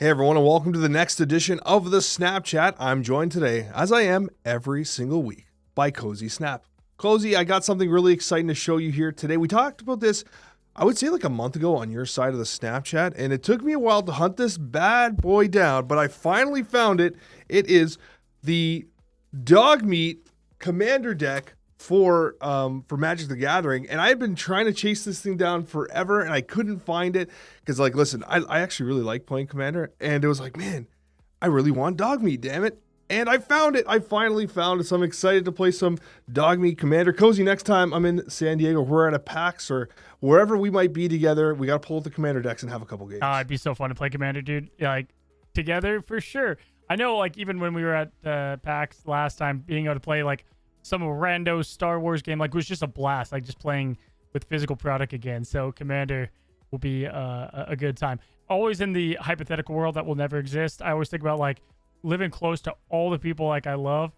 Hey everyone, and welcome to the next edition of the Snapchat. I'm joined today, as I am every single week, by Cozy Snap. Cozy, I got something really exciting to show you here today. We talked about this, I would say like a month ago on your side of the Snapchat, and it took me a while to hunt this bad boy down, but I finally found it. It is the dog meat commander deck for Magic the Gathering, and I had been trying to chase this thing down forever, and I couldn't find it because, like, listen, I actually really like playing Commander, and it was like, man, I really want dog meat, damn it. And I found it. I finally found it, so I'm excited to play some dog meat Commander. Cozy, next time I'm in San Diego, we're at a PAX or wherever we might be together, we got to pull up the Commander decks and have a couple games. It'd be so fun to play Commander, dude. Yeah, like, together for sure. I know, like, even when we were at PAX last time, being able to play, like, some rando Star Wars game, like, was just a blast, like, just playing with physical product again. So Commander will be a good time. Always in the hypothetical world that will never exist, I always think about, like, living close to all the people, like, I love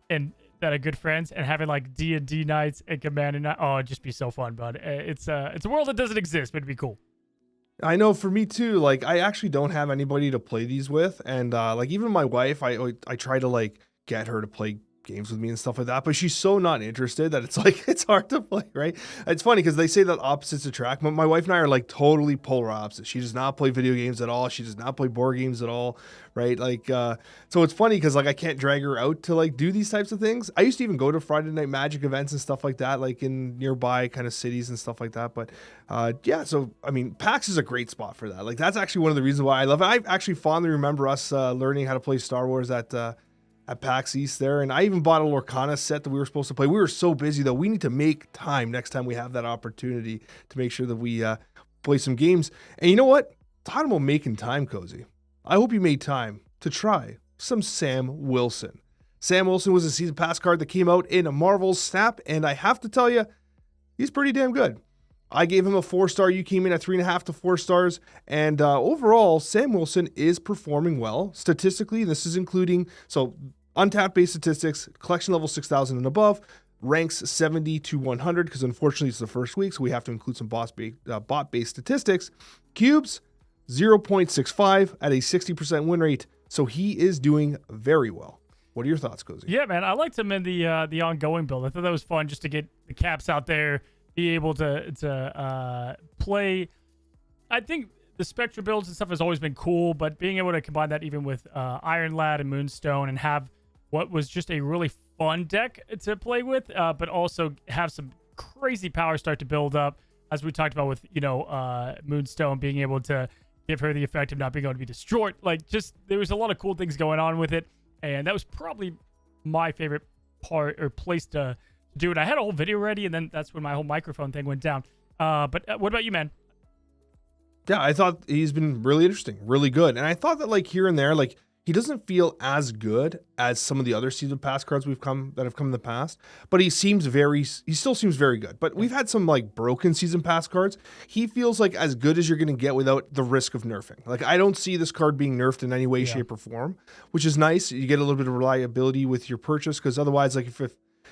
and that are good friends, and having, like, D&D nights and Commander night. Oh, it'd just be so fun, bud. It's a world that doesn't exist, but it'd be cool. I know, for me too, like, I actually don't have anybody to play these with, and like, even my wife, I try to, like, get her to play games with me and stuff like that, but she's so not interested that it's like, it's hard to play, right? It's funny because they say that opposites attract, but my wife and I are like totally polar opposites. She does not play video games at all. She does not play board games at all, right? Like, so it's funny because, like, I can't drag her out to, like, do these types of things. I used to even go to Friday Night Magic events and stuff like that, like in nearby kind of cities and stuff like that. But yeah, so I mean, PAX is a great spot for that. Like, that's actually one of the reasons why I love it. I actually fondly remember us learning how to play Star Wars at PAX East there, and I even bought a Lorcana set that we were supposed to play. We were so busy though. We need to make time next time we have that opportunity to make sure that we play some games. And you know what? Talking about making time, Cozy, I hope you made time to try some Sam Wilson. Sam Wilson was a season pass card that came out in Marvel's Snap, and I have to tell you, he's pretty damn good. I gave him a 4-star. You came in at 3.5 to 4 stars. And overall, Sam Wilson is performing well statistically. This is including, so untapped base statistics, collection level 6,000 and above, ranks 70 to 100, because unfortunately it's the first week, so we have to include some bot-based statistics. Cubes, 0.65 at a 60% win rate. So he is doing very well. What are your thoughts, Cozy? Yeah, man, I liked him in the ongoing build. I thought that was fun just to get the caps out there, be able to play. I think the Spectra builds and stuff has always been cool, but being able to combine that even with Iron Lad and Moonstone and have what was just a really fun deck to play with, but also have some crazy power start to build up, as we talked about with, Moonstone being able to give her the effect of not being able to be destroyed. Like, just there was a lot of cool things going on with it, and that was probably my favorite part or place to do it. I had a whole video ready, and then that's when my whole microphone thing went down. But what about you, man? Yeah, I thought he's been really interesting, really good. And I thought that, like, here and there, like, he doesn't feel as good as some of the other season pass cards that have come in the past, but he still seems very good. But we've had some, like, broken season pass cards. He feels like as good as you're going to get without the risk of nerfing. Like, I don't see this card being nerfed in any way, shape, or form, which is nice. You get a little bit of reliability with your purchase, because otherwise, like,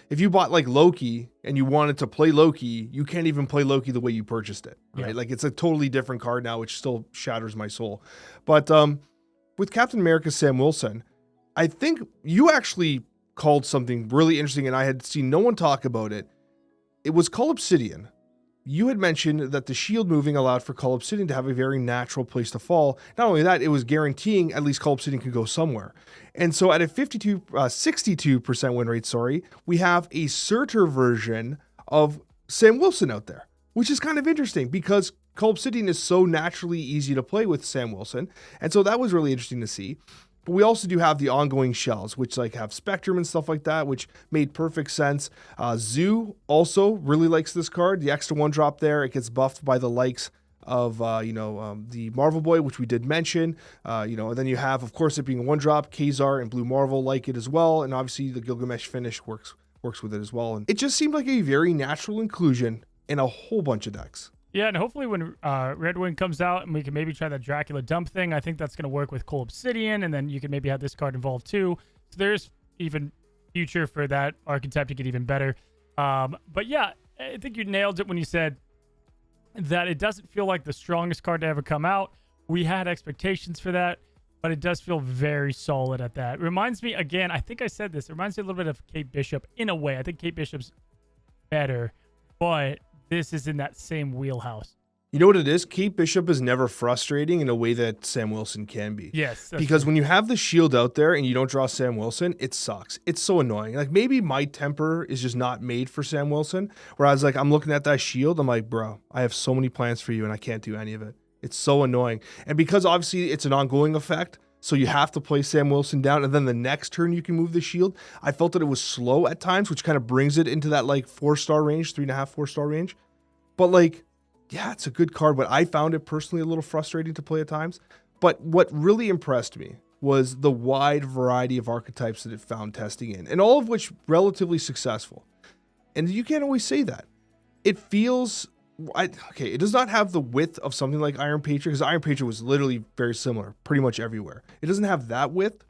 if you bought, like, Loki and you wanted to play Loki, you can't even play Loki the way you purchased it, right? Yeah. Like, it's a totally different card now, which still shatters my soul. But with Captain America Sam Wilson, I think you actually called something really interesting, and I had seen no one talk about it. It was Cull Obsidian. You had mentioned that the shield moving allowed for Cull Obsidian to have a very natural place to fall. Not only that, it was guaranteeing at least Cull Obsidian could go somewhere. And so at a 62% win rate, we have a Surtur version of Sam Wilson out there, which is kind of interesting because Cull Obsidian is so naturally easy to play with Sam Wilson. And so that was really interesting to see. But we also do have the ongoing shells, which, like, have Spectrum and stuff like that, which made perfect sense. Zoo also really likes this card. The extra 1-drop there, it gets buffed by the likes of, the Marvel Boy, which we did mention. And then you have, of course, it being a 1-drop, Kazar and Blue Marvel like it as well. And obviously the Gilgamesh finish works with it as well. And it just seemed like a very natural inclusion in a whole bunch of decks. Yeah, and hopefully when Red Wing comes out and we can maybe try that Dracula dump thing, I think that's going to work with Cull Obsidian, and then you can maybe have this card involved too. So there's even future for that archetype to get even better. But yeah, I think you nailed it when you said that it doesn't feel like the strongest card to ever come out, we had expectations for that, but it does feel very solid at that. Reminds me, again, I think I said this, it reminds me a little bit of Kate Bishop in a way. I think Kate Bishop's better, but this is in that same wheelhouse. You know what it is? Kate Bishop is never frustrating in a way that Sam Wilson can be. Yes. Because when you have the shield out there and you don't draw Sam Wilson, it sucks. It's so annoying. Like maybe my temper is just not made for Sam Wilson. Whereas like I'm looking at that shield, I'm like, bro, I have so many plans for you and I can't do any of it. It's so annoying. And because obviously it's an ongoing effect, so you have to play Sam Wilson down, and then the next turn you can move the shield. I felt that it was slow at times, which kind of brings it into that like 4-star range, 3.5, 4-star range. But like, yeah, it's a good card, but I found it personally a little frustrating to play at times. But what really impressed me was the wide variety of archetypes that it found testing in, and all of which relatively successful. And you can't always say that. It feels... it does not have the width of something like Iron Patriot, because Iron Patriot was literally very similar pretty much everywhere. It doesn't have that width,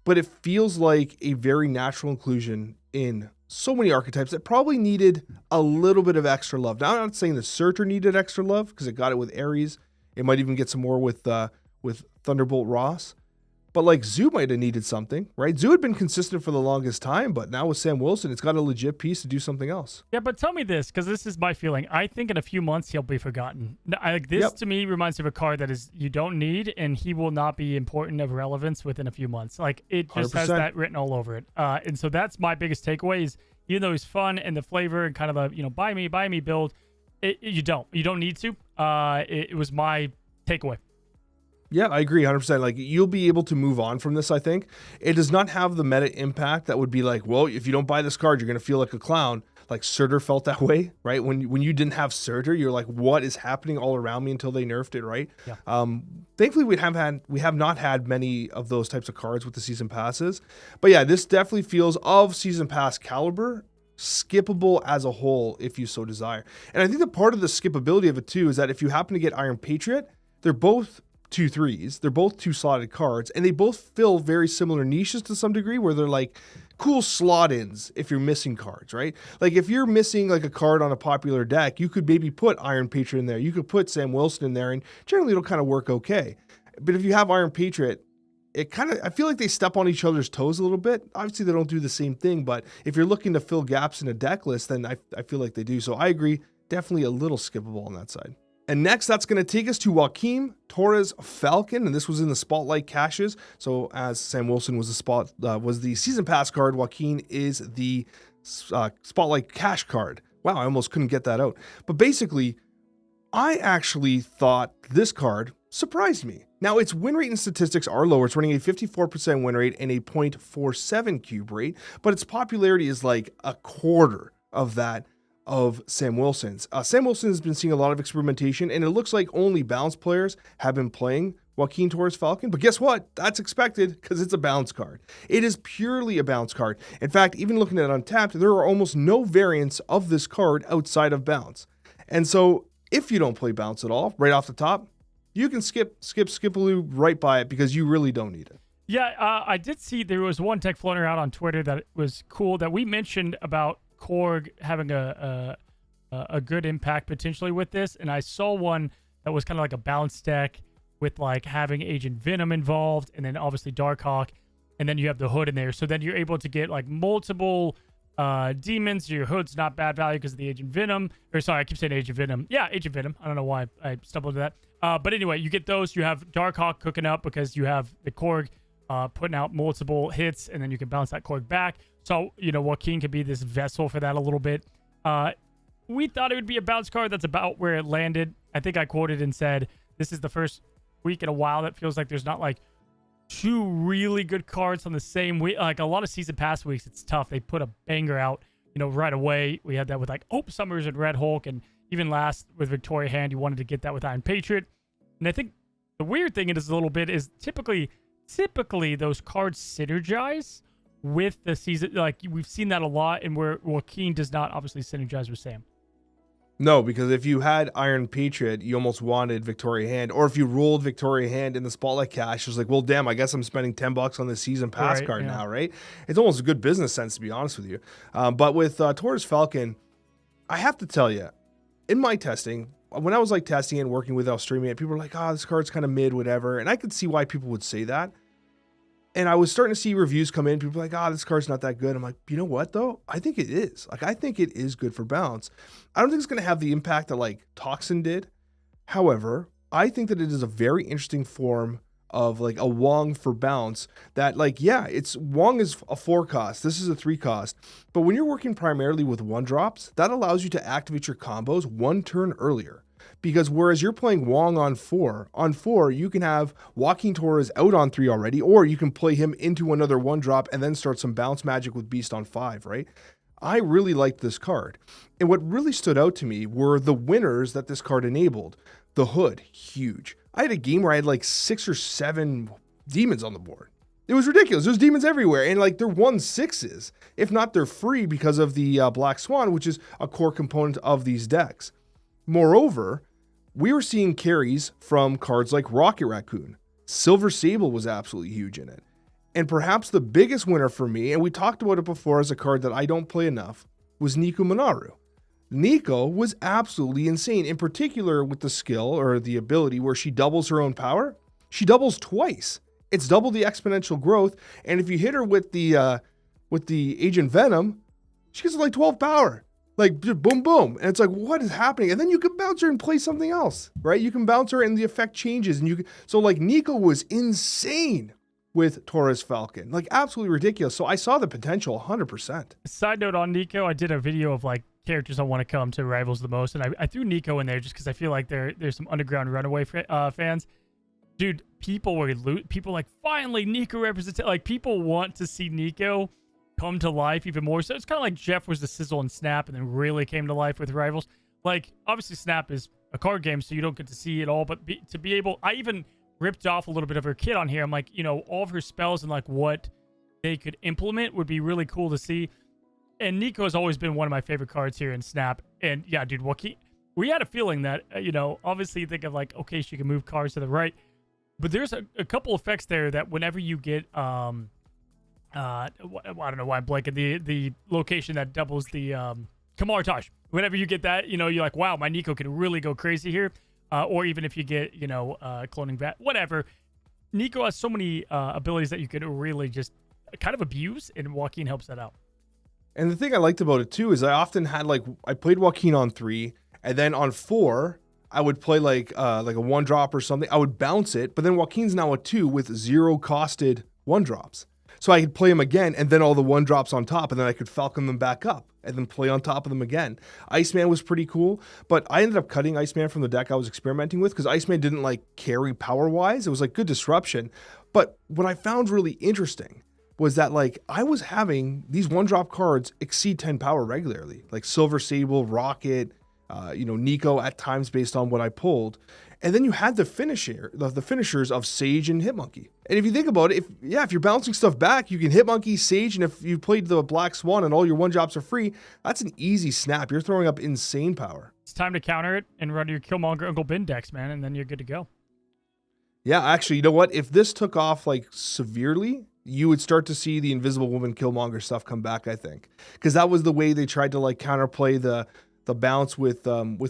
but it feels like a very natural inclusion in so many archetypes that probably needed a little bit of extra love. Now, I'm not saying the Surtur needed extra love because it got it with Ares. It might even get some more with Thunderbolt Ross. But like Zoo might have needed something, right? Zoo had been consistent for the longest time, but now with Sam Wilson, it's got a legit piece to do something else. Yeah, but tell me this, because this is my feeling. I think in a few months he'll be forgotten. This to me reminds me of a card that is you don't need, and he will not be important of relevance within a few months. Like it just 100%. has that written all over it. And so that's my biggest takeaway is even though he's fun and the flavor and kind of a buy me build, you don't need to. It was my takeaway. Yeah, I agree 100%. Like you'll be able to move on from this, I think. It does not have the meta impact that would be like, well, if you don't buy this card, you're going to feel like a clown. Like Surtur felt that way, right? When you didn't have Surtur, you're like, what is happening all around me until they nerfed it, right? Yeah. Thankfully, we have not had many of those types of cards with the season passes. But yeah, this definitely feels of season pass caliber, skippable as a whole if you so desire. And I think that part of the skippability of it too is that if you happen to get Iron Patriot, they're both 2/3s. They're both 2-slotted cards, and they both fill very similar niches to some degree where they're like cool slot-ins if you're missing cards, right? Like if you're missing like a card on a popular deck, you could maybe put Iron Patriot in there. You could put Sam Wilson in there, and generally it'll kind of work okay. But if you have Iron Patriot, I feel like they step on each other's toes a little bit. Obviously, they don't do the same thing, but if you're looking to fill gaps in a deck list, then I feel like they do. So I agree, definitely a little skippable on that side. And next, that's going to take us to Joaquin Torres Falcon, and this was in the Spotlight caches. So as Sam Wilson was the season pass card, Joaquin is the Spotlight cache card. Wow, I almost couldn't get that out. But basically, I actually thought this card surprised me. Now, its win rate and statistics are lower. It's running a 54% win rate and a 0.47 cube rate, but its popularity is like a quarter of that of Sam Wilson's. Sam Wilson has been seeing a lot of experimentation, and it looks like only bounce players have been playing Joaquin Torres Falcon. But guess what? That's expected because it's a bounce card. It is purely a bounce card. In fact, even looking at Untapped, there are almost no variants of this card outside of bounce. And so if you don't play bounce at all, right off the top, you can skip-a-loo right by it because you really don't need it. Yeah, I did see there was one tech floating around on Twitter that was cool that we mentioned about Korg having a good impact potentially with this, and I saw one that was kind of like a bounce deck with like having Agent Venom involved, and then obviously Darkhawk, and then you have the hood in there, so then you're able to get like multiple demons. Your hood's not bad value because of the Agent Venom, or sorry, I keep saying Agent Venom. Yeah, Agent Venom. I don't know why I stumbled into that. But anyway, you get those. You have Darkhawk cooking up because you have the Korg putting out multiple hits, and then you can bounce that Korg back. So, Joaquin could be this vessel for that a little bit. We thought it would be a bounce card. That's about where it landed. I think I quoted and said, this is the first week in a while that feels like there's not like two really good cards on the same week. Like a lot of season pass weeks, it's tough. They put a banger out, right away. We had that with like Hope Summers and Red Hulk, and even last with Victoria Hand, you wanted to get that with Iron Patriot. And I think the weird thing is a little bit is typically those cards synergize with the season. Like we've seen that a lot, and where Joaquin does not obviously synergize with Sam. No, because if you had Iron Patriot, you almost wanted Victoria Hand, or if you rolled Victoria Hand in the Spotlight cache, it was like, well, damn, I guess I'm spending $10 on this season pass card now, right? It's almost a good business sense, to be honest with you. But with Torres Falcon, I have to tell you, in my testing, when I was like testing it and working with it, I was streaming it, people were like, oh, this card's kind of mid, whatever. And I could see why people would say that. And I was starting to see reviews come in. People were like, oh, this card's not that good. I'm like, you know what though? I think it is. Like, I think it is good for bounce. I don't think it's going to have the impact that like Toxin did. However, I think that it is a very interesting form of like a Wong for bounce that like, yeah, it's Wong is a 4 cost. This is a 3 cost. But when you're working primarily with 1-drops, that allows you to activate your combos 1 turn earlier. Because whereas you're playing Wong on 4, you can have Joaquin Torres out on 3 already, or you can play him into another 1-drop and then start some bounce magic with Beast on 5, right? I really liked this card. And what really stood out to me were the winners that this card enabled. The Hood, huge. I had a game where I had like 6 or 7 demons on the board. It was ridiculous. There's demons everywhere. And like they're 1/6s. If not, they're free because of the Black Swan, which is a core component of these decks. Moreover, we were seeing carries from cards like Rocket Raccoon. Silver Sable was absolutely huge in it. And perhaps the biggest winner for me, and we talked about it before as a card that I don't play enough, was Nico Minaru. Nico was absolutely insane, in particular with the skill or the ability where she doubles her own power. She doubles twice. It's double the exponential growth. And if you hit her with the Agent Venom, she gets like 12 power. Like boom, boom. And it's like, what is happening? And then you can bounce her and play something else, right? You can bounce her and the effect changes. And you can, so like Nico was insane with Torres Falcon, like absolutely ridiculous. So I saw the potential 100%. Side note on Nico, I did a video of like characters I want to come to Rivals the most. And I threw Nico in there just because I feel like there's some Underground Runaway fans. Dude, people like, finally Nico represents, like people want to see Nico come to life even more. So it's kind of like Jeff was the sizzle and Snap and then really came to life with Rivals. Like, obviously Snap is a card game, so you don't get to see it all, but to be able, I even ripped off a little bit of her kit on here. I'm like, you know, all of her spells and like what they could implement would be really cool to see. And Nico has always been one of my favorite cards here in Snap. And yeah, dude, Joaquin, we had a feeling that, you know, obviously you think of like, okay, she can move cards to the right, but there's a couple effects there that whenever you get, I don't know why I'm blanking, the location that doubles the Kamartage. Whenever you get that, you know, you're like, wow, my Nico can really go crazy here. Or even if you get, you know, cloning bat, whatever. Nico has so many abilities that you could really just kind of abuse, and Joaquin helps that out. And the thing I liked about it too is I often had like, I played Joaquin on 3, and then on 4, I would play like a 1-drop or something. I would bounce it, but then Joaquin's now a 2 with 0 costed 1-drops. So I could play him again, and then all the 1-drops on top, and then I could Falcon them back up, and then play on top of them again. Iceman was pretty cool, but I ended up cutting Iceman from the deck I was experimenting with, because Iceman didn't like carry power-wise. It was like good disruption. But what I found really interesting was that like I was having these 1-drop cards exceed 10 power regularly, like Silver Sable, Rocket, Nico at times based on what I pulled. And then you had the finishers of Sage and Hitmonkey. And if you think about it, if you're bouncing stuff back, you can Hitmonkey, Sage, and if you played the Black Swan and all your 1-drops are free, that's an easy snap. You're throwing up insane power. It's time to counter it and run your Killmonger Uncle Ben decks, man, and then you're good to go. Yeah, actually, you know what? If this took off like severely, you would start to see the Invisible Woman Killmonger stuff come back, I think. Because that was the way they tried to like counterplay the bounce with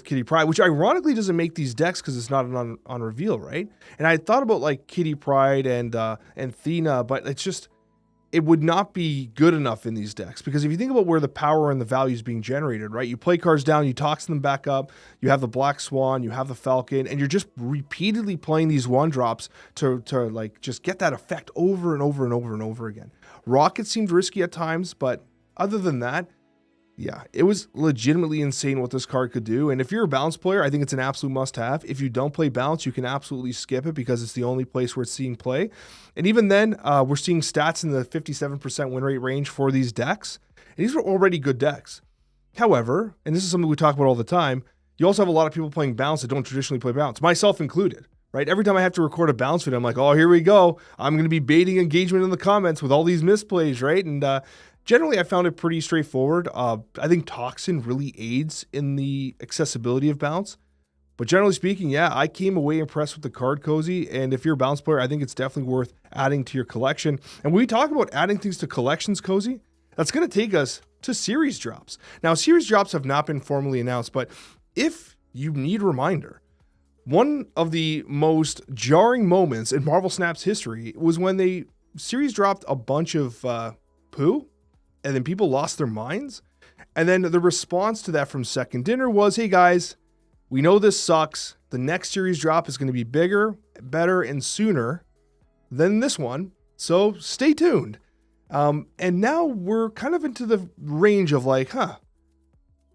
Kitty Pryde, which ironically doesn't make these decks because it's not an on reveal, right? And I thought about like Kitty Pryde and Thena, but it would not be good enough in these decks, because if you think about where the power and the value is being generated, right? You play cards down, you tox them back up, you have the Black Swan, you have the Falcon, and you're just repeatedly playing these 1-drops to like just get that effect over and over and over and over again. Rocket seemed risky at times, but other than that, yeah, it was legitimately insane what this card could do. And if you're a bounce player, I think it's an absolute must-have. If you don't play bounce, you can absolutely skip it because it's the only place where it's seeing play. And even then, we're seeing stats in the 57% win rate range for these decks. And these were already good decks. However, and this is something we talk about all the time, you also have a lot of people playing bounce that don't traditionally play bounce, myself included. Right? Every time I have to record a bounce video, I'm like, oh, here we go. I'm going to be baiting engagement in the comments with all these misplays, right? And generally, I found it pretty straightforward. I think Toxin really aids in the accessibility of bounce. But generally speaking, yeah, I came away impressed with the card, Cozy. And if you're a bounce player, I think it's definitely worth adding to your collection. And when we talk about adding things to collections, Cozy, that's going to take us to series drops. Now, series drops have not been formally announced, but if you need a reminder. One of the most jarring moments in Marvel Snap's history was when they series dropped a bunch of poo, and then people lost their minds. And then the response to that from Second Dinner was, hey guys, we know this sucks. The next series drop is going to be bigger, better, and sooner than this one. So stay tuned. And now we're kind of into the range of like,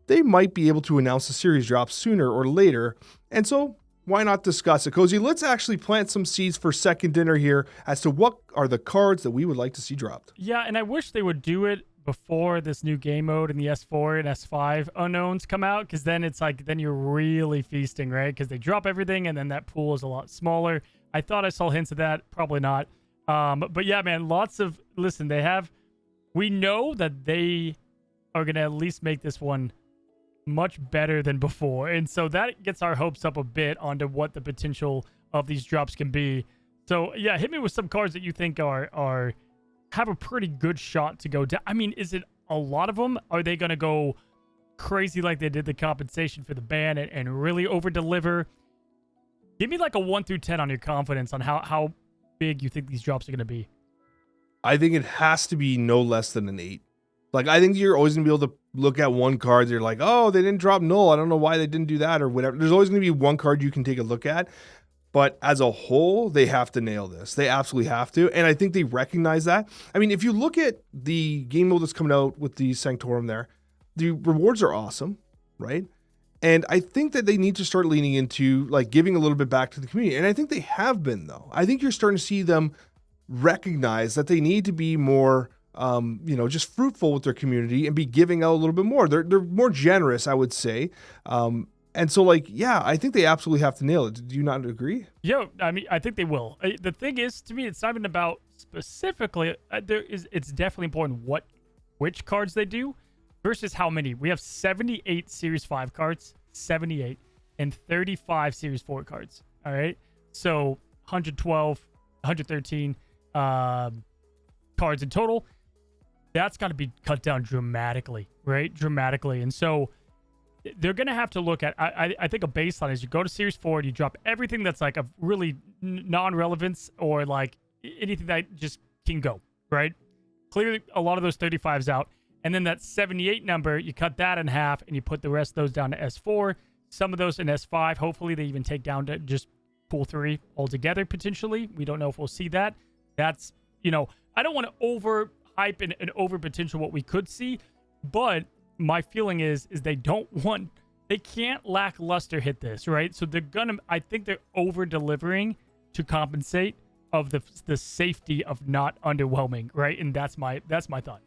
they might be able to announce the series drop sooner or later. And so why not discuss it? Cozy, let's actually plant some seeds for Second Dinner here as to what are the cards that we would like to see dropped. Yeah, and I wish they would do it before this new game mode and the S4 and S5 unknowns come out, because then it's like, then you're really feasting, right? Because they drop everything and then that pool is a lot smaller. I thought I saw hints of that, probably not. But yeah, man, we know that they are going to at least make this one much better than before. And so that gets our hopes up a bit onto what the potential of these drops can be. So yeah, hit me with some cards that you think have a pretty good shot to go down. I mean, is it a lot of them? Are they going to go crazy like they did the compensation for the ban and really over deliver? Give me like a 1 through 10 on your confidence on how big you think these drops are going to be. I think it has to be no less than an 8. Like, I think you're always going to be able to look at one card. You're like, oh, they didn't drop null. I don't know why they didn't do that or whatever. There's always going to be one card you can take a look at. But as a whole, they have to nail this. They absolutely have to. And I think they recognize that. I mean, if you look at the game mode that's coming out with the Sanctorum there, the rewards are awesome, right? And I think that they need to start leaning into like giving a little bit back to the community. And I think they have been, though. I think you're starting to see them recognize that they need to be more, just fruitful with their community and be giving out a little bit more. They're more generous, I would say. And so, like, yeah, I think they absolutely have to nail it. Do you not agree? Yeah, I mean, I think they will. The thing is, to me, it's not even about specifically. It's definitely important which cards they do versus how many. We have 78 Series 5 cards, 78, and 35 Series 4 cards. All right, so 112, 113 cards in total. That's got to be cut down dramatically, right? Dramatically, and so they're going to have to look at, I think a baseline is you go to Series 4 and you drop everything that's like a really non-relevance or like anything that just can go, right? Clearly, a lot of those 35s out. And then that 78 number, you cut that in half and you put the rest of those down to S4. Some of those in S5. Hopefully, they even take down to just pool 3 altogether, potentially. We don't know if we'll see that. That's, I don't want to over-hype and over-potential what we could see, but my feeling is they can't lackluster hit this, right? So I think they're over delivering to compensate of the safety of not underwhelming, right? And that's my thought.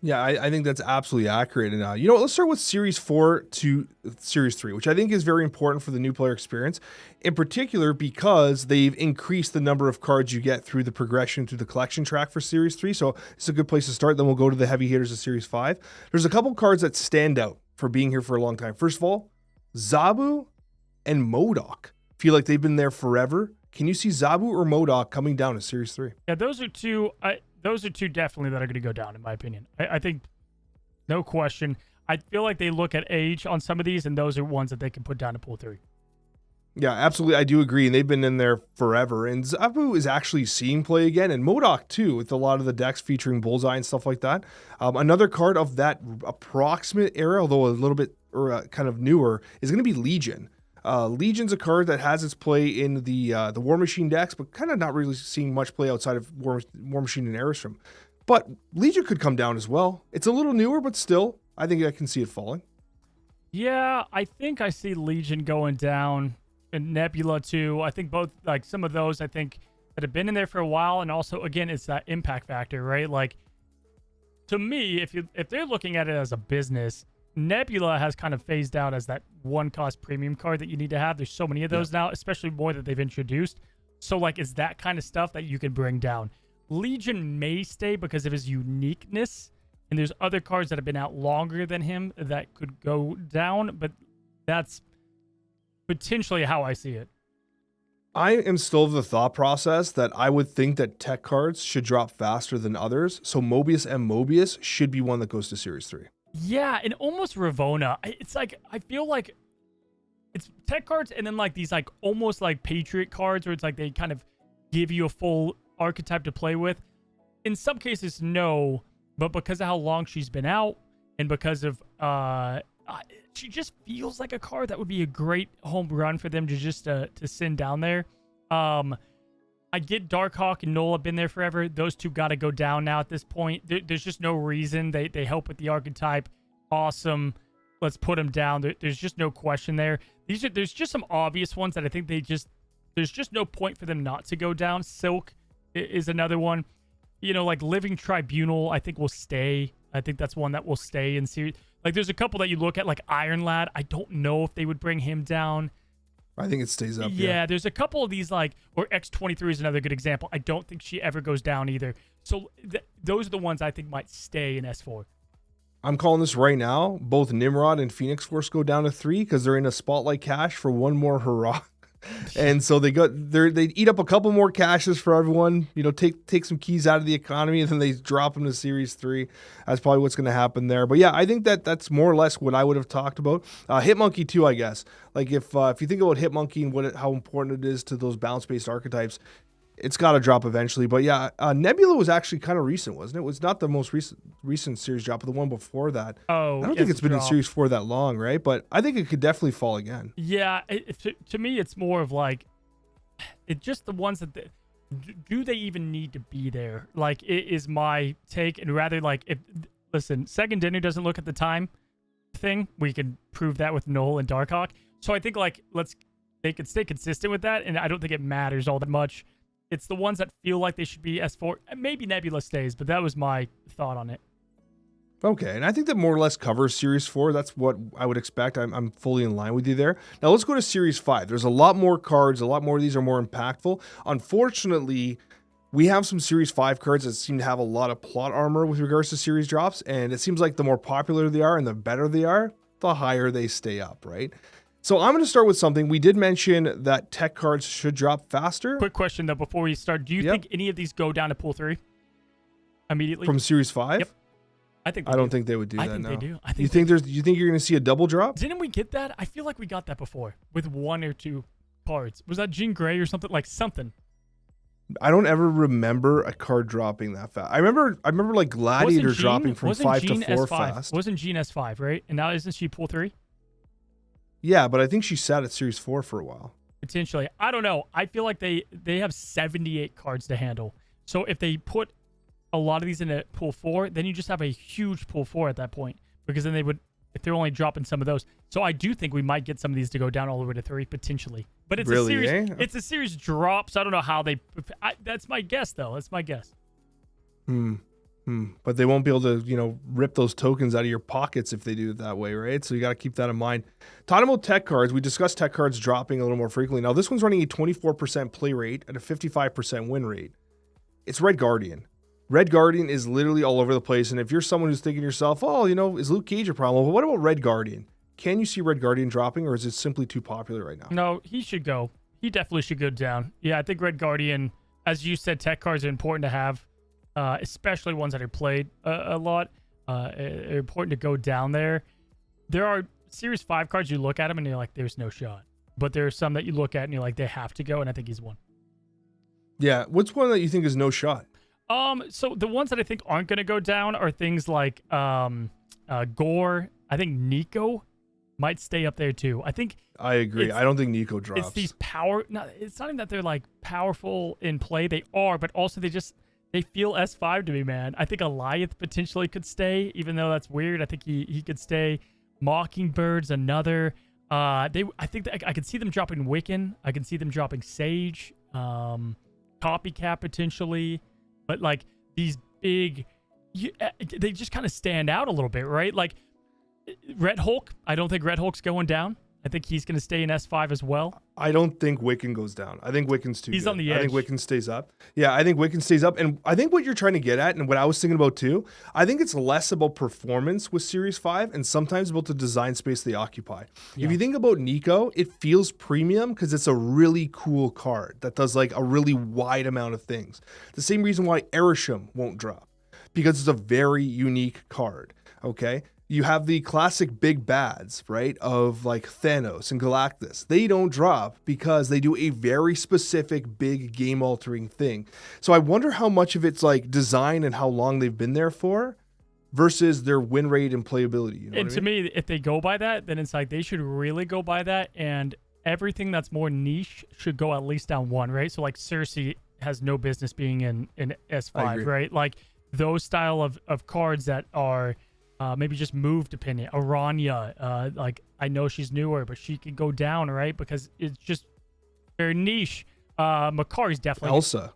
Yeah, I think that's absolutely accurate. And let's start with Series 4 to Series 3, which I think is very important for the new player experience, in particular because they've increased the number of cards you get through the progression through the collection track for Series 3. So it's a good place to start. Then we'll go to the heavy hitters of Series 5. There's a couple cards that stand out for being here for a long time. First of all, Zabu and MODOK feel like they've been there forever. Can you see Zabu or MODOK coming down to Series 3? Yeah, those are two definitely that are going to go down, in my opinion. I think, no question. I feel like they look at age on some of these, and those are ones that they can put down to pool 3. Yeah, absolutely. I do agree. And they've been in there forever. And Zabu is actually seeing play again. And MODOK, too, with a lot of the decks featuring Bullseye and stuff like that. Another card of that approximate era, although a little bit kind of newer, is going to be Legion. Legion's a card that has its play in the War Machine decks, but kind of not really seeing much play outside of War Machine and Airstrom. But Legion could come down as well. It's a little newer, but still, I think I can see it falling. Yeah, I think I see Legion going down, and Nebula too. I think both, like some of those, I think that have been in there for a while, and also again, it's that impact factor, right? Like, to me, if they're looking at it as a business, Nebula has kind of phased out as that one-cost premium card that you need to have. There's so many of those now, especially more that they've introduced. So, like, it's that kind of stuff that you can bring down. Legion may stay because of his uniqueness, and there's other cards that have been out longer than him that could go down, but that's potentially how I see it. I am still of the thought process that I would think that tech cards should drop faster than others, so Mobius and Mobius should be one that goes to Series 3. Yeah, and almost Ravona. It's like, I feel like it's tech cards and then like these like almost like Patriot cards where it's like they kind of give you a full archetype to play with. In some cases, no, but because of how long she's been out and because of she just feels like a card that would be a great home run for them to just to send down there. I get Darkhawk and Nola been there forever. Those two got to go down now at this point. There's just no reason. They help with the archetype. Awesome. Let's put them down. There's just no question there. There's just some obvious ones that I think there's just no point for them not to go down. Silk is another one. You know, like Living Tribunal, I think will stay. I think that's one that will stay in series. Like there's a couple that you look at, like Iron Lad. I don't know if they would bring him down. I think it stays up. Yeah, there's a couple of these like, or X-23 is another good example. I don't think she ever goes down either. So those are the ones I think might stay in S4. I'm calling this right now. Both Nimrod and Phoenix Force go down to 3 because they're in a spotlight cache for one more hurrah. And so they eat up a couple more caches for everyone, you know, take some keys out of the economy, and then they drop them to Series 3. That's probably what's going to happen there. But yeah, I think that's more or less what I would have talked about. Hitmonkey too, I guess. Like if you think about Hitmonkey and how important it is to those balance-based archetypes, it's got to drop eventually. But yeah, Nebula was actually kind of recent, wasn't it? It was not the most recent series drop, but the one before that. Oh, I don't think it's been in Series 4 that long, right? But I think it could definitely fall again. Yeah, to me, it's more of like, it's just the ones that, do they even need to be there? Like, it is my take. And rather like, listen, Second Dinner doesn't look at the time thing. We can prove that with Null and Darkhawk. So I think like, they could stay consistent with that. And I don't think it matters all that much. It's the ones that feel like they should be S4. Maybe Nebula stays, but that was my thought on it. Okay, and I think that more or less covers Series 4. That's what I would expect. I'm fully in line with you there. Now let's go to Series 5. There's a lot more cards. A lot more of these are more impactful. Unfortunately, we have some Series 5 cards that seem to have a lot of plot armor with regards to series drops, and it seems like the more popular they are and the better they are, the higher they stay up, right? So I'm going to start with something. We did mention that tech cards should drop faster. Quick question, though, before we start. Do you think any of these go down to pool 3 immediately? From Series 5? Yep. I don't think they would do that. I think now. they do. You think you're going to see a double drop? Didn't we get that? I feel like we got that before with 1 or 2 cards. Was that Jean Grey or something? Like something. I don't ever remember a card dropping that fast. I remember like Gladiator dropping from 5 to 4 fast. Wasn't Jean S5, right? And now isn't she pool 3? Yeah, but I think she sat at Series 4 for a while. Potentially. I don't know. I feel like they have 78 cards to handle. So if they put a lot of these into pool 4, then you just have a huge pool 4 at that point. Because then they would, if they're only dropping some of those. So I do think we might get some of these to go down all the way to 3, potentially. But it's really, a series. It's a series drop, so I don't know how they. That's my guess, though. That's my guess. But they won't be able to, rip those tokens out of your pockets if they do it that way, right? So you got to keep that in mind. Talking about tech cards, we discussed tech cards dropping a little more frequently. Now, this one's running a 24% play rate and a 55% win rate. It's Red Guardian. Red Guardian is literally all over the place. And if you're someone who's thinking to yourself, is Luke Cage a problem? Well, what about Red Guardian? Can you see Red Guardian dropping, or is it simply too popular right now? No, he should go. He definitely should go down. Yeah, I think Red Guardian, as you said, tech cards are important to have. Especially ones that are played a lot, are important to go down there. There are Series 5 cards, you look at them and you're like, there's no shot. But there are some that you look at and you're like, they have to go, and I think he's one. Yeah, what's one that you think is no shot? So the ones that I think aren't going to go down are things like Gore. I think Nico might stay up there too. I agree. I don't think Nico drops. It's these power. No, it's not even that they're like powerful in play. They are, but also they feel S5 to me, man. I think Goliath potentially could stay, even though that's weird. I think he could stay. Mockingbird's another. I think that I could see them dropping Wiccan. I can see them dropping Sage. Copycat potentially. But like these big, they just kind of stand out a little bit, right? Like Red Hulk. I don't think Red Hulk's going down. I think he's going to stay in S5 as well. I don't think Wiccan goes down. I think Wiccan's too He's good. on the edge. I think Wiccan stays up. Yeah, I think Wiccan stays up. And I think what you're trying to get at, and what I was thinking about too, I think it's less about performance with Series 5 and sometimes about the design space they occupy. Yeah. If you think about Nico, it feels premium because it's a really cool card that does like a really wide amount of things. The same reason why Erisham won't drop, because it's a very unique card, okay? You have the classic big bads, right? Of like Thanos and Galactus. They don't drop because they do a very specific big game altering thing. So I wonder how much of it's like design and how long they've been there for versus their win rate and playability. You know And what I to mean? me, if they go by that, then it's like they should really go by that, and everything that's more niche should go at least down one, right? So like Cersei has no business being in I S5, agree. right? Like those style of cards that are maybe just move dependent. Aranya, like I know she's newer, but she can go down, right? Because it's just very niche. Makari's definitely Elsa.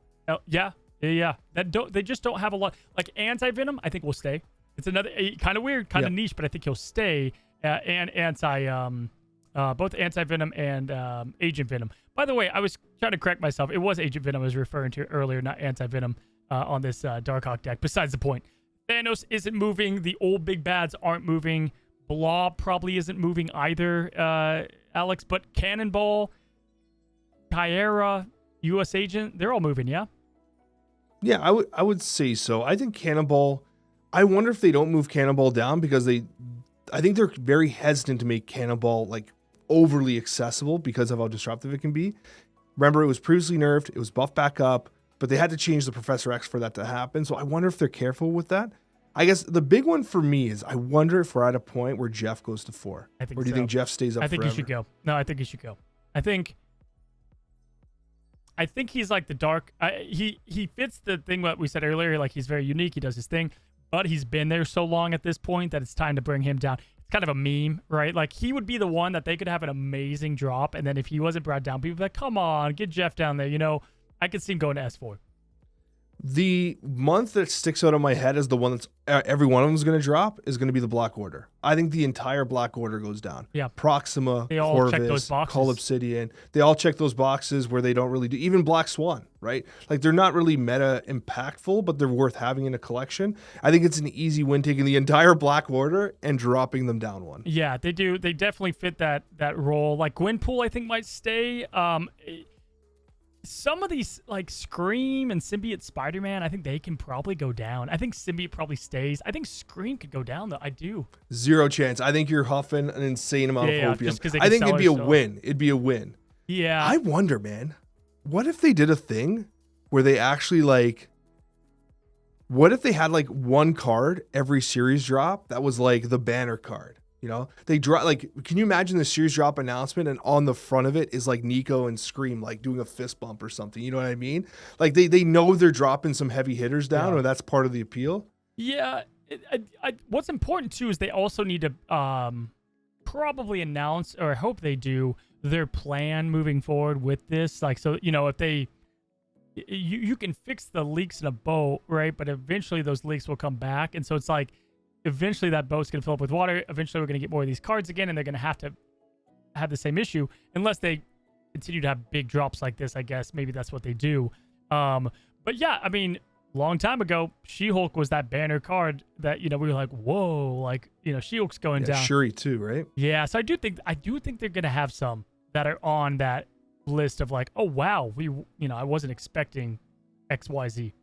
yeah. They just don't have a lot. Like anti-venom, I think will stay. It's another kind of weird, kind of niche, but I think he'll stay. And both anti-venom and agent venom. By the way, I was trying to correct myself. It was agent venom I was referring to earlier, not anti-venom on this Darkhawk deck. Besides the point, Thanos isn't moving. The old big bads aren't moving. Blob probably isn't moving either, Alex. But Cannonball, Kyera, U.S. Agent, they're all moving, yeah? Yeah, I would say so. I think Cannonball, I wonder if they don't move Cannonball down because I think they're very hesitant to make Cannonball like overly accessible because of how disruptive it can be. Remember, it was previously nerfed, it was buffed back up, but they had to change the Professor X for that to happen. So I wonder if they're careful with that. I guess the big one for me is I wonder if we're at a point where Jeff goes to 4. I think or do you so. think Jeff stays up I think forever? he should go. No, I think he should go. I think he's like the dark. He fits the thing that we said earlier. Like he's very unique. He does his thing, but he's been there so long at this point that it's time to bring him down. It's kind of a meme, right? Like he would be the one that they could have an amazing drop, and then if he wasn't brought down, people would be like, "Come on, get Jeff down there." You know, I could see him going to S4. The month that sticks out of my head as the one that's every one of them is going to drop is going to be the Black Order. I think the entire Black Order goes down. Yeah. Proxima, They all Corvus, check those boxes. Call Obsidian. They all check those boxes where they don't really do. Even Black Swan, right? Like they're not really meta impactful, but they're worth having in a collection. I think it's an easy win taking the entire Black Order and dropping them down one. Yeah, they do. They definitely fit that role. Like Gwenpool, I think might stay. Some of these like Scream and Symbiote Spider-Man, I think they can probably go down. I think Symbiote probably stays. I think Scream could go down though. I do. Zero chance. I think you're huffing an insane amount of opium. just 'cause they I can think sell it'd be a it, so- win. It'd be a win. Yeah. I wonder, man, what if they did a thing where they actually like, what if they had like one card every series drop that was like the banner card? You know, they drop like, can you imagine the series drop announcement and on the front of it is like Nico and Scream like doing a fist bump or something? You know what I mean? Like they know they're dropping some heavy hitters down, or that's part of the appeal. Yeah. What's important too is they also need to probably announce, or I hope they do, their plan moving forward with this. Like, so, you know, if they, you can fix the leaks in a boat, right? But eventually those leaks will come back. And so it's like, eventually that boat's going to fill up with water. Eventually we're going to get more of these cards again, and they're going to have the same issue unless they continue to have big drops like this. I guess maybe that's what they do. But yeah, I mean, long time ago, She-Hulk was that banner card that, you know, we were like, whoa, like, you know, She-Hulk's going down. Shuri too, right? Yeah, so I do think they're going to have some that are on that list of like, oh wow, I wasn't expecting XYZ.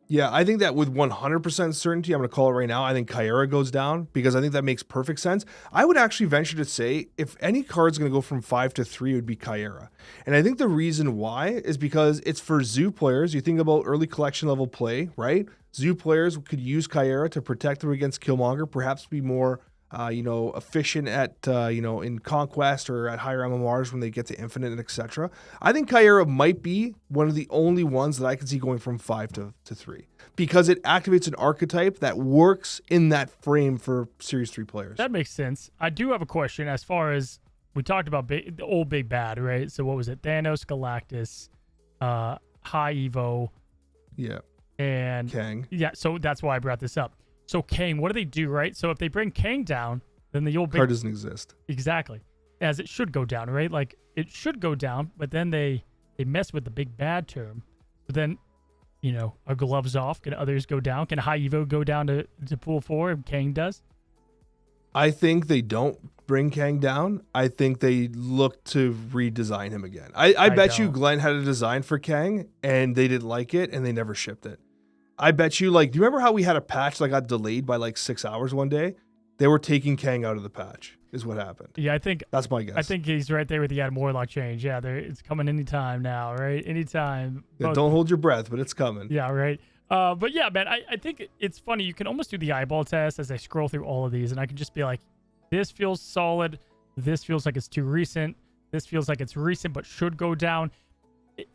Yeah, I think that with 100% certainty, I'm going to call it right now, I think Kyera goes down because I think that makes perfect sense. I would actually venture to say if any card's going to go from 5 to 3, it would be Kyera. And I think the reason why is because it's for Zoo players. You think about early collection level play, right? Zoo players could use Kyera to protect them against Killmonger, perhaps be more efficient at, in Conquest or at higher MMRs when they get to Infinite and etc. I think Kyera might be one of the only ones that I can see going from 5 to 3 because it activates an archetype that works in that frame for Series 3 players. That makes sense. I do have a question as far as we talked about the old big bad, right? So what was it? Thanos, Galactus, High Evo. Yeah. And Kang. Yeah, so that's why I brought this up. So Kang, what do they do, right? So if they bring Kang down, then the old big Card doesn't exist. Exactly. As it should go down, right? Like it should go down, but then they mess with the big bad term. But then, you know, are gloves off? Can others go down? Can High Evo go down to pool 4 if Kang does? I think they don't bring Kang down. I think they look to redesign him again. I bet you Glenn had a design for Kang and they didn't like it and they never shipped it. I bet you, like, do you remember how we had a patch that got delayed by like 6 hours one day? They were taking Kang out of the patch, is what happened. Yeah, I think That's my guess. I think he's right there with the Adam Warlock change. Yeah, it's coming anytime now, right? Anytime. Yeah, don't hold your breath, but it's coming. Yeah, right. But yeah, man, I think it's funny. You can almost do the eyeball test as I scroll through all of these, and I can just be like, this feels solid. This feels like it's too recent. This feels like it's recent but should go down.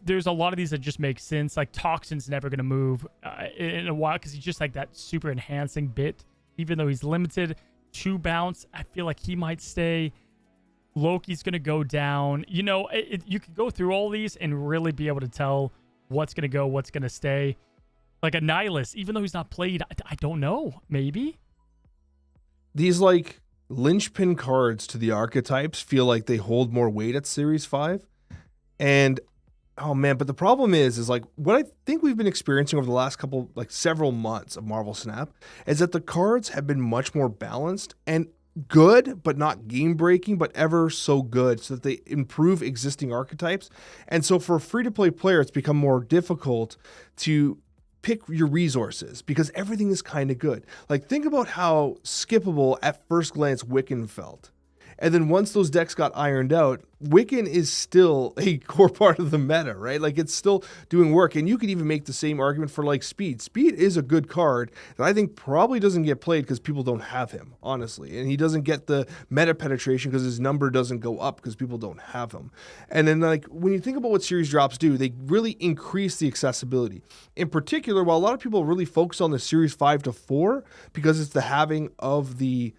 There's a lot of these that just make sense. Like Toxin's never going to move in a while because he's just like that super enhancing bit. Even though he's limited to bounce, I feel like he might stay. Loki's going to go down. You know, you could go through all these and really be able to tell what's going to go, what's going to stay. Like a Nihilus, even though he's not played, I don't know. Maybe. These like linchpin cards to the archetypes feel like they hold more weight at Series 5. And oh man, but the problem is like what I think we've been experiencing over the last several months of Marvel Snap is that the cards have been much more balanced and good, but not game breaking, but ever so good so that they improve existing archetypes. And so for a free to play player, it's become more difficult to pick your resources because everything is kind of good. Like think about how skippable at first glance Wiccan felt. And then once those decks got ironed out, Wiccan is still a core part of the meta, right? Like it's still doing work. And you could even make the same argument for like Speed. Speed is a good card that I think probably doesn't get played because people don't have him, honestly. And he doesn't get the meta penetration because his number doesn't go up because people don't have him. And then like when you think about what series drops do, they really increase the accessibility. In particular, while a lot of people really focus on the series 5 to 4 because it's the having of the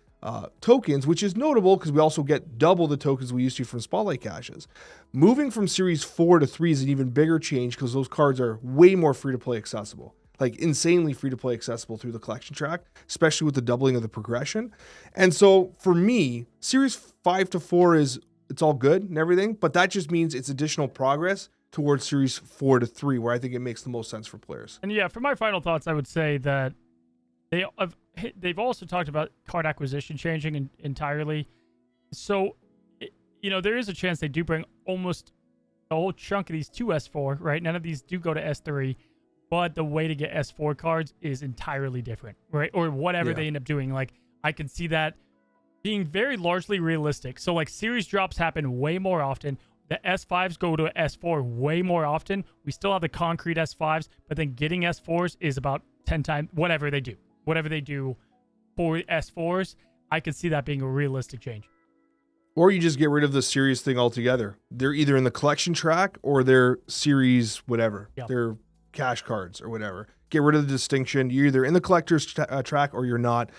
tokens, which is notable because we also get double the tokens we used to from Spotlight caches. Moving from Series 4 to 3 is an even bigger change because those cards are way more free-to-play accessible. Like insanely free-to-play accessible through the collection track, especially with the doubling of the progression. And so for me, Series 5 to 4 it's all good and everything, but that just means it's additional progress towards Series 4 to 3, where I think it makes the most sense for players. And yeah, for my final thoughts, I would say that they've also talked about card acquisition changing entirely. So, there is a chance they do bring almost a whole chunk of these to S4, right? None of these do go to S3, but the way to get S4 cards is entirely different, right? Or whatever they end up doing. Like, I can see that being very largely realistic. So, like, series drops happen way more often. The S5s go to S4 way more often. We still have the concrete S5s, but then getting S4s is about 10 times whatever they do. Whatever they do for S4s, I could see that being a realistic change. Or you just get rid of the series thing altogether. They're either in the collection track or they're series whatever. Yep. They're cash cards or whatever. Get rid of the distinction. You're either in the collector's track or you're not.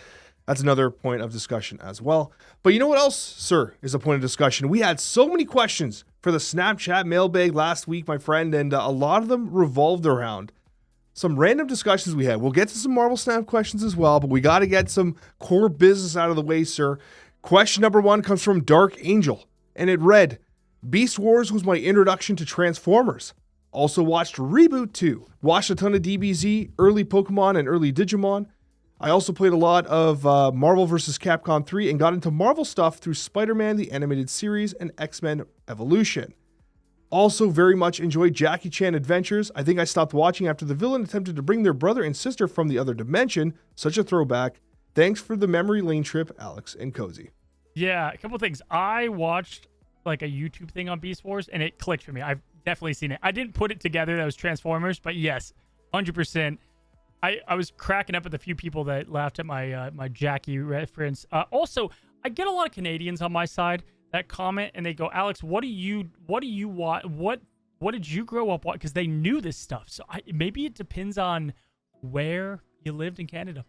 That's another point of discussion as well. But you know what else, sir, is a point of discussion? We had so many questions for the Snapchat mailbag last week, my friend, and a lot of them revolved around some random discussions we had. We'll get to some Marvel Snap questions as well, but we got to get some core business out of the way, sir. Question number 1 comes from Dark Angel, and it read, Beast Wars was my introduction to Transformers. Also watched Reboot 2. Watched a ton of DBZ, early Pokemon, and early Digimon. I also played a lot of Marvel vs. Capcom 3 and got into Marvel stuff through Spider-Man, the animated series, and X-Men Evolution. Also very much enjoyed Jackie Chan Adventures. I think I stopped watching after the villain attempted to bring their brother and sister from the other dimension. Such a throwback. Thanks for the memory lane trip, Alex and Cozy. Yeah, a couple things. I watched like a YouTube thing on Beast Wars and it clicked for me. I've definitely seen it. I didn't put it together that was Transformers, but yes, 100%. I was cracking up at the few people that laughed at my my Jackie reference. Also, I get a lot of Canadians on my side that comment and they go, Alex, what do you want? What did you grow up on? Because they knew this stuff. So maybe it depends on where you lived in Canada.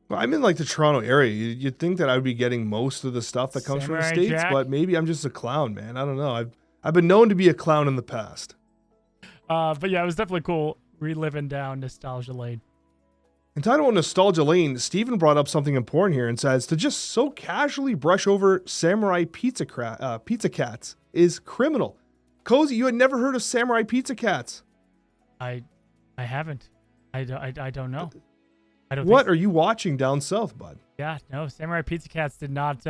Well, I'm in like the Toronto area. You'd think that I would be getting most of the stuff that comes from the States, but maybe I'm just a clown, man. I don't know. I've been known to be a clown in the past. But yeah, it was definitely cool reliving down nostalgia lane. Entitled on Nostalgia Lane, Steven brought up something important here and says, to just so casually brush over Samurai Pizza Cats is criminal. Cozy, you had never heard of Samurai Pizza Cats. I haven't. I don't know. I don't. What are you watching down south, bud? Yeah, no, Samurai Pizza Cats did not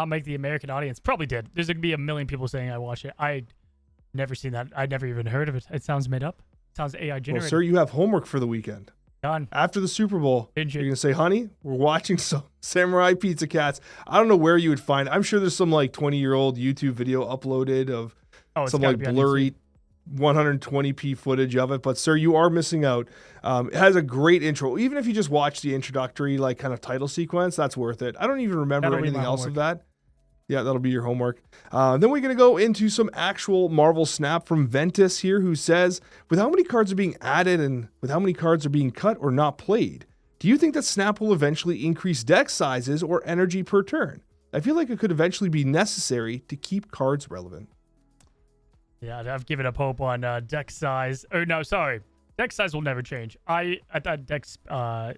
make the American audience. Probably did. There's gonna be a million people saying I watch it. I never seen that. I never even heard of it. It sounds made up. It sounds AI generated. Well, sir, you have homework for the weekend. Done. After the Super Bowl, Binge it. you're going to say, honey, we're watching some Samurai Pizza Cats. I don't know where you would find. I'm sure there's some like 20-year-old YouTube video uploaded of It's some gotta like be on blurry 120p footage of it. But sir, you are missing out. It has a great intro. Even if you just watch the introductory like kind of title sequence, that's worth it. I don't even remember That'll be anything my else of homework. that. Yeah, that'll be your homework. Then we're going to go into some actual Marvel Snap from Ventus here, who says, with how many cards are being added and with how many cards are being cut or not played, do you think that Snap will eventually increase deck sizes or energy per turn? I feel like it could eventually be necessary to keep cards relevant. Yeah, I've given up hope on deck size. Or no, sorry. Deck size will never change. I thought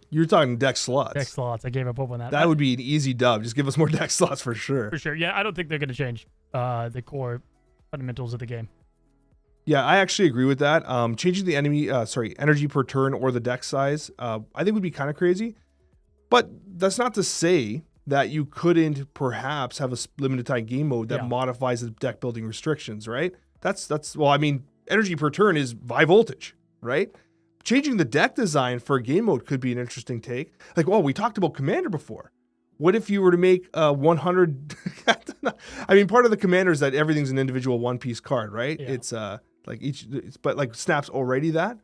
You're talking deck slots. deck slots. I gave up hope on that. That would be an easy dub. Just give us more deck slots for sure. For sure. Yeah, I don't think they're going to change the core fundamentals of the game. Yeah, I actually agree with that. Changing the energy per turn or the deck size, I think would be kind of crazy. But that's not to say that you couldn't perhaps have a limited time game mode that modifies the deck building restrictions, right? Well, I mean, energy per turn is high voltage, right? Changing the deck design for a game mode could be an interesting take. Like, well, we talked about Commander before. What if you were to make 100? I mean, part of the Commander is that everything's an individual one-piece card, right? Yeah. It's but like Snap's already that.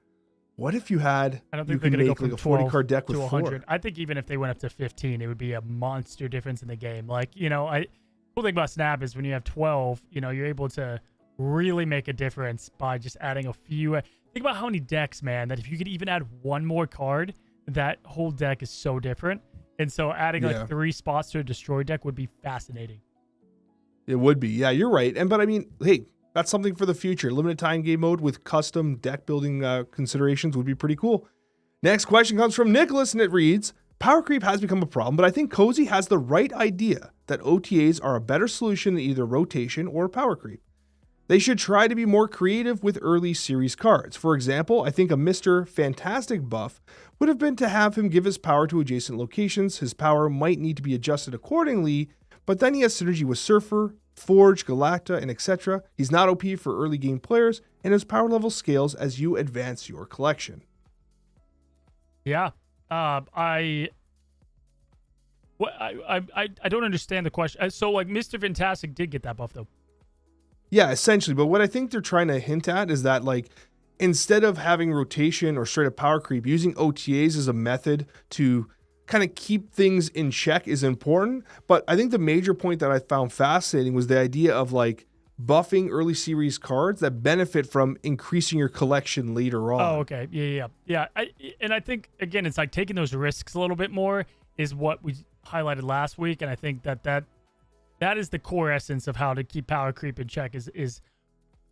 What if you had? I don't think you they're going to go make from like a 40 12 card deck to with 100. 4. I think even if they went up to 15, it would be a monster difference in the game. Like, cool thing about Snap is when you have 12, you're able to really make a difference by just adding a few. Think about how many decks, man, that if you could even add one more card, that whole deck is so different. And so adding like 3 spots to a destroy deck would be fascinating. It would be. Yeah, you're right. But I mean, hey, that's something for the future. Limited time game mode with custom deck building considerations would be pretty cool. Next question comes from Nicholas, and it reads, power creep has become a problem, but I think Cozy has the right idea that OTAs are a better solution than either rotation or power creep. They should try to be more creative with early series cards. For example, I think a Mr. Fantastic buff would have been to have him give his power to adjacent locations. His power might need to be adjusted accordingly, but then he has synergy with Surfer, Forge, Galacta, and etc. He's not OP for early game players, and his power level scales as you advance your collection. Yeah. I don't understand the question. So like Mr. Fantastic did get that buff though. Yeah, essentially. But what I think they're trying to hint at is that, like, instead of having rotation or straight up power creep, using OTAs as a method to kind of keep things in check is important. But I think the major point that I found fascinating was the idea of like buffing early series cards that benefit from increasing your collection later on. Oh, okay. Yeah. I think, again, it's like taking those risks a little bit more is what we highlighted last week. And I think that is the core essence of how to keep power creep in check is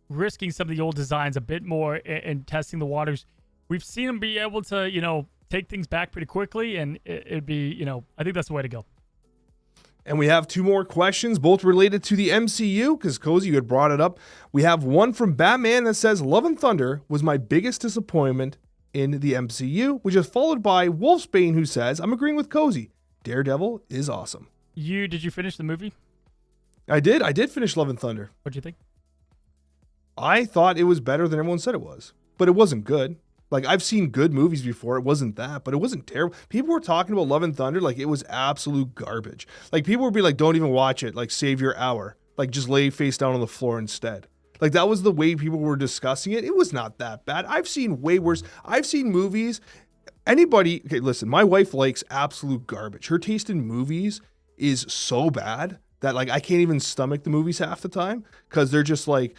risking some of the old designs a bit more and testing the waters. We've seen them be able to, take things back pretty quickly, and it'd be, I think that's the way to go. And we have 2 more questions, both related to the MCU, because Cozy, you had brought it up. We have one from Batman that says, Love and Thunder was my biggest disappointment in the MCU, which is followed by Wolfsbane, who says, I'm agreeing with Cozy. Daredevil is awesome. Did you finish the movie? I did finish Love and Thunder. What'd you think? I thought it was better than everyone said it was, but it wasn't good. Like, I've seen good movies before. It wasn't that, but it wasn't terrible. People were talking about Love and Thunder like it was absolute garbage. Like, people would be like, don't even watch it. Like, save your hour. Like, just lay face down on the floor instead. Like, that was the way people were discussing it. It was not that bad. I've seen way worse. I've seen movies. Okay, listen, my wife likes absolute garbage. Her taste in movies is so bad that, like, I can't even stomach the movies half the time because they're just like,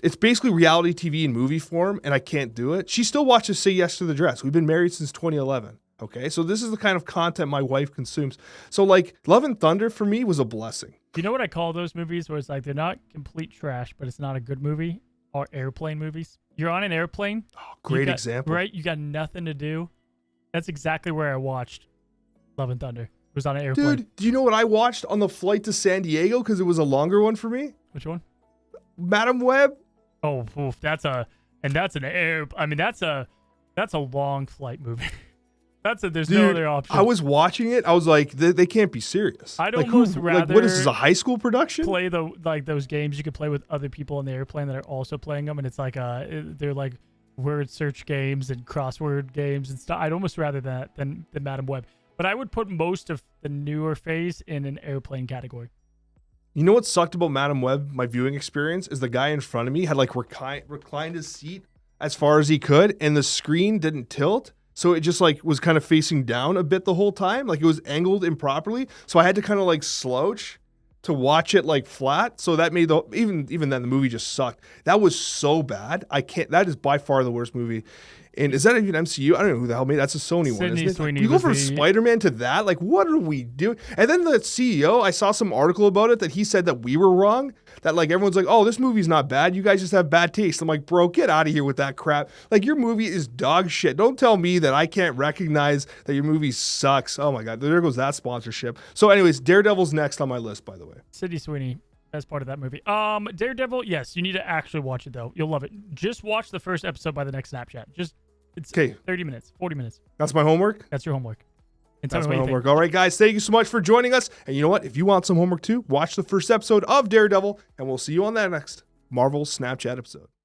it's basically reality TV in movie form, and I can't do it. She still watches Say Yes to the Dress. We've been married since 2011. Okay, so this is the kind of content my wife consumes. So, like, Love and Thunder for me was a blessing. You know what I call those movies where it's like they're not complete trash, but it's not a good movie? Or airplane movies. You're on an airplane. Oh, great example. Right? You got nothing to do. That's exactly where I watched Love and Thunder. It was on an airplane. Dude, do you know what I watched on the flight to San Diego because it was a longer one for me? Which one? Madam Web. Oh, oof, that's a long flight movie. There's no other option. I was watching it. I was like, they can't be serious. I'd like, almost rather what is this, a high school production? Play those games you could play with other people in the airplane that are also playing them, and it's like they're like word search games and crossword games and stuff. I'd almost rather that than Madam Web. But I would put most of the newer phase in an airplane category. You know what sucked about Madam Web, my viewing experience, is the guy in front of me had like reclined his seat as far as he could, and the screen didn't tilt. So it just like was kind of facing down a bit the whole time. Like it was angled improperly. So I had to kind of like slouch to watch it like flat. So that made even then the movie just sucked. That was so bad. That is by far the worst movie. And is that even MCU? I don't know who the hell made that. That's a Sony one, isn't it? Sweeney You go was from the- Spider-Man to that? Like, what are we doing? And then the CEO, I saw some article about it that he said that we were wrong. That like everyone's like, oh, this movie's not bad. You guys just have bad taste. I'm like, bro, get out of here with that crap. Like your movie is dog shit. Don't tell me that I can't recognize that your movie sucks. Oh my God, there goes that sponsorship. So anyways, Daredevil's next on my list, by the way. Sydney Sweeney, best part of that movie. Daredevil, yes, you need to actually watch it though. You'll love it. Just watch the first episode by the next Snapchat. It's 30 minutes, 40 minutes. That's my homework. That's your homework. And tell That's me my what you homework. think. All right, guys, thank you so much for joining us. And you know what? If you want some homework too, watch the first episode of Daredevil, and we'll see you on that next Marvel Snapchat episode.